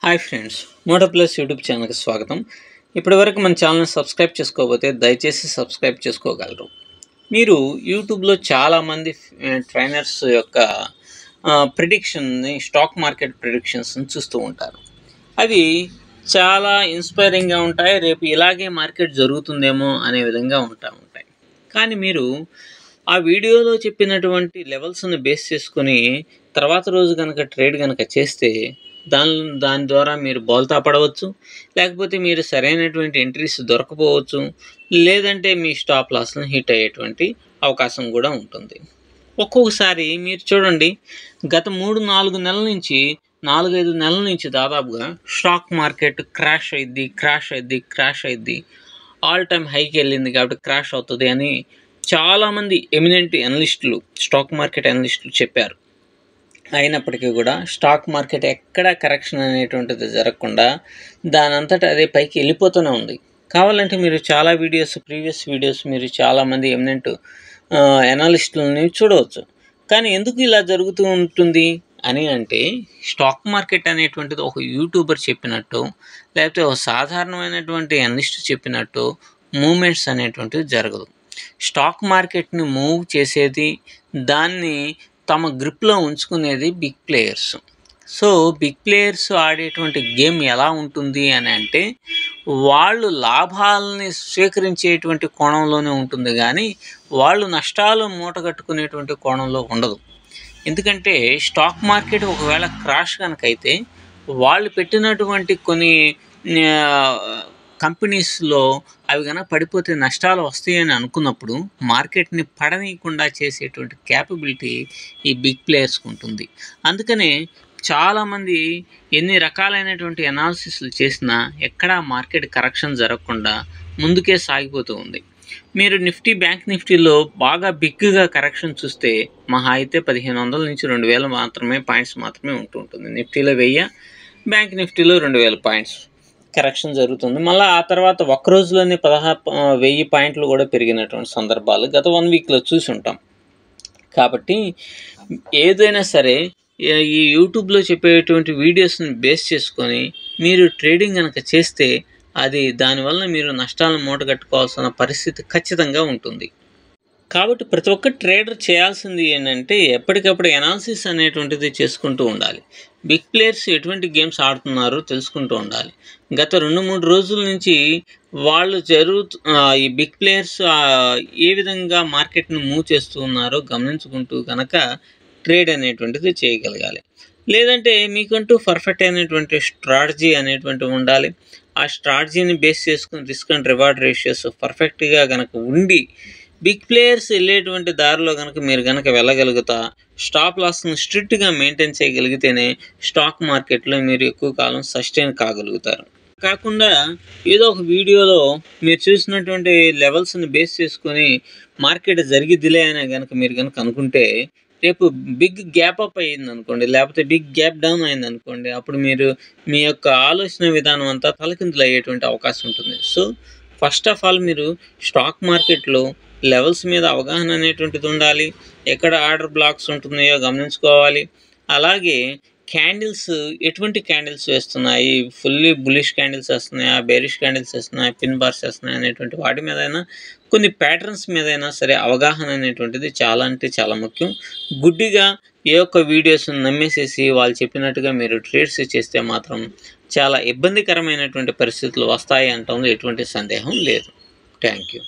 Hi friends, Moto plus YouTube ఛానల్కి స్వాగతం. ఇప్పటివరకు మన ఛానల్ని సబ్స్క్రైబ్ చేసుకోకపోతే దయచేసి సబ్స్క్రైబ్ చేసుకోగలరు. మీరు యూట్యూబ్లో చాలామంది ట్రైనర్స్ యొక్క ప్రిడిక్షన్ని, స్టాక్ మార్కెట్ ప్రిడిక్షన్స్ని చూస్తూ ఉంటారు. అవి చాలా ఇన్స్పైరింగ్గా ఉంటాయి. రేపు ఇలాగే మార్కెట్ జరుగుతుందేమో అనే విధంగా ఉంటాయి. కానీ మీరు ఆ వీడియోలో చెప్పినటువంటి లెవెల్స్ని బేస్ చేసుకొని తర్వాత రోజు కనుక ట్రేడ్ కనుక చేస్తే దాని ద్వారా మీరు బోల్తా పడవచ్చు, లేకపోతే మీరు సరైనటువంటి ఎంట్రీస్ దొరకపోవచ్చు, లేదంటే మీ స్టాప్ లాస్ని హిట్ అయ్యేటువంటి అవకాశం కూడా ఉంటుంది. ఒక్కొక్కసారి మీరు చూడండి, గత 3-4 నెలల నుంచి 4-5 నెలల నుంచి దాదాపుగా స్టాక్ మార్కెట్ క్రాష్ అయింది, ఆల్ టైమ్ హైకి వెళ్ళింది కాబట్టి క్రాష్ అవుతుంది అని చాలామంది ఎమినెంట్ అనలిస్టులు, స్టాక్ మార్కెట్ అనలిస్టులు చెప్పారు. అయినప్పటికీ కూడా స్టాక్ మార్కెట్ ఎక్కడా కరెక్షన్ అనేటువంటిది జరగకుండా దానంతటా అదే పైకి వెళ్ళిపోతూనే ఉంది. కావాలంటే మీరు చాలా ప్రీవియస్ వీడియోస్ మీరు చాలామంది ఎమినెంట్ అనలిస్టులని చూడవచ్చు. కానీ ఎందుకు ఇలా జరుగుతూ ఉంటుంది అని అంటే, స్టాక్ మార్కెట్ అనేటువంటిది ఒక యూట్యూబర్ చెప్పినట్టు, లేకపోతే ఒక సాధారణమైనటువంటి అనలిస్ట్ చెప్పినట్టు మూమెంట్స్ అనేటువంటిది జరగదు. స్టాక్ మార్కెట్ని మూవ్ చేసేది, దాన్ని తమ గ్రిప్లో ఉంచుకునేది big players. So big players ఆడేటువంటి గేమ్ ఎలా ఉంటుంది అని అంటే, వాళ్ళు లాభాలని స్వీకరించేటువంటి కోణంలోనే ఉంటుంది, కానీ వాళ్ళు నష్టాలు మూటగట్టుకునేటువంటి కోణంలో ఉండదు. ఎందుకంటే స్టాక్ మార్కెట్ ఒకవేళ క్రాష్ కనుక అయితే, వాళ్ళు పెట్టినటువంటి కొన్ని కంపెనీస్లో అవి కనుక పడిపోతే నష్టాలు వస్తాయని అనుకున్నప్పుడు మార్కెట్ని పడనీయకుండా చేసేటువంటి క్యాపబిలిటీ ఈ బిగ్ ప్లేయర్స్కి ఉంటుంది. అందుకనే చాలామంది ఎన్ని రకాలైనటువంటి అనాలిసిస్లు చేసినా ఎక్కడా మార్కెట్ కరెక్షన్ జరగకుండా ముందుకే సాగిపోతూ ఉంది. మీరు బ్యాంక్ నిఫ్టీలో బాగా బిగ్గా కరెక్షన్ చూస్తే మహా అయితే 1500 నుంచి 2000 మాత్రమే పాయింట్స్ మాత్రమే ఉంటుంది. నిఫ్టీలో 1000, బ్యాంక్ నిఫ్టీలో 2000 పాయింట్స్ కరెక్షన్ జరుగుతుంది. మళ్ళీ ఆ తర్వాత ఒక్క రోజులోనే 1000 పాయింట్లు కూడా పెరిగినటువంటి సందర్భాలు గత 1 వీక్లో చూసి ఉంటాం. కాబట్టి ఏదైనా సరే ఈ యూట్యూబ్లో చెప్పేటువంటి వీడియోస్ని బేస్ చేసుకొని మీరు ట్రేడింగ్ కనుక చేస్తే అది దానివల్ల మీరు నష్టాలను మూటగట్టుకోవాల్సిన పరిస్థితి ఖచ్చితంగా ఉంటుంది. కాబట్టి ప్రతి ఒక్క ట్రేడర్ చేయాల్సింది ఏంటంటే, ఎప్పటికప్పుడు ఎనాలిసిస్ అనేటువంటిది చేసుకుంటూ ఉండాలి. బిగ్ ప్లేయర్స్ ఎటువంటి గేమ్స్ ఆడుతున్నారో తెలుసుకుంటూ ఉండాలి. గత 2-3 రోజుల నుంచి వాళ్ళు ఈ బిగ్ ప్లేయర్స్ ఏ విధంగా మార్కెట్ని మూవ్ చేస్తూ ఉన్నారో గమనించుకుంటూ కనుక ట్రేడ్ అనేటువంటిది చేయగలగాలి. లేదంటే మీకంటూ పర్ఫెక్ట్ అయినటువంటి స్ట్రాటజీ అనేటువంటివి ఉండాలి. ఆ స్ట్రాటజీని బేస్ చేసుకుని రిస్క్ అండ్ రివార్డ్ రేషియోస్ పర్ఫెక్ట్గా కనుక ఉండి, బిగ్ ప్లేయర్స్ వెళ్ళేటువంటి దారిలో కనుక మీరు కనుక వెళ్ళగలుగుతా, స్టాప్ లాస్ని స్ట్రిక్ట్గా మెయింటైన్ చేయగలిగితేనే స్టాక్ మార్కెట్లో మీరు ఎక్కువ కాలం సస్టైన్ కాగలుగుతారు. కాకుండా ఏదో ఒక వీడియోలో మీరు చూసినటువంటి లెవెల్స్ని బేస్ చేసుకొని మార్కెట్ జరిగిద్దిలే అని కనుక మీరు కనుక అనుకుంటే, రేపు బిగ్ గ్యాప్ అప్ అయ్యింది అనుకోండి, లేకపోతే బిగ్ గ్యాప్ డౌన్ అయింది అనుకోండి, అప్పుడు మీరు మీ యొక్క ఆలోచన విధానం అంతా తలకిందులు అయ్యేటువంటి అవకాశం ఉంటుంది. సో ఫస్ట్ ఆఫ్ ఆల్ మీరు స్టాక్ మార్కెట్లో లెవెల్స్ మీద అవగాహన అనేటువంటిది ఉండాలి. ఎక్కడ ఆర్డర్ బ్లాక్స్ ఉంటున్నాయో గమనించుకోవాలి. అలాగే క్యాండిల్స్, ఎటువంటి క్యాండిల్స్ వేస్తున్నాయి, ఫుల్లీ బులిష్ క్యాండిల్స్ వేస్తున్నాయా, బేరిష్ క్యాండిల్స్ వేస్తున్నాయా, పిన్ బార్స్ వేస్తున్నాయి అనేటువంటి వాటి మీదైనా, కొన్ని ప్యాటర్న్స్ మీదైనా సరే అవగాహన అనేటువంటిది చాలా అంటే చాలా ముఖ్యం. గుడ్డిగా ఏ ఒక్క వీడియోస్ని నమ్మేసేసి వాళ్ళు చెప్పినట్టుగా మీరు ట్రేడ్స్ చేస్తే మాత్రం చాలా ఇబ్బందికరమైనటువంటి పరిస్థితులు వస్తాయి అనటంలో ఎటువంటి సందేహం లేదు. Thank you.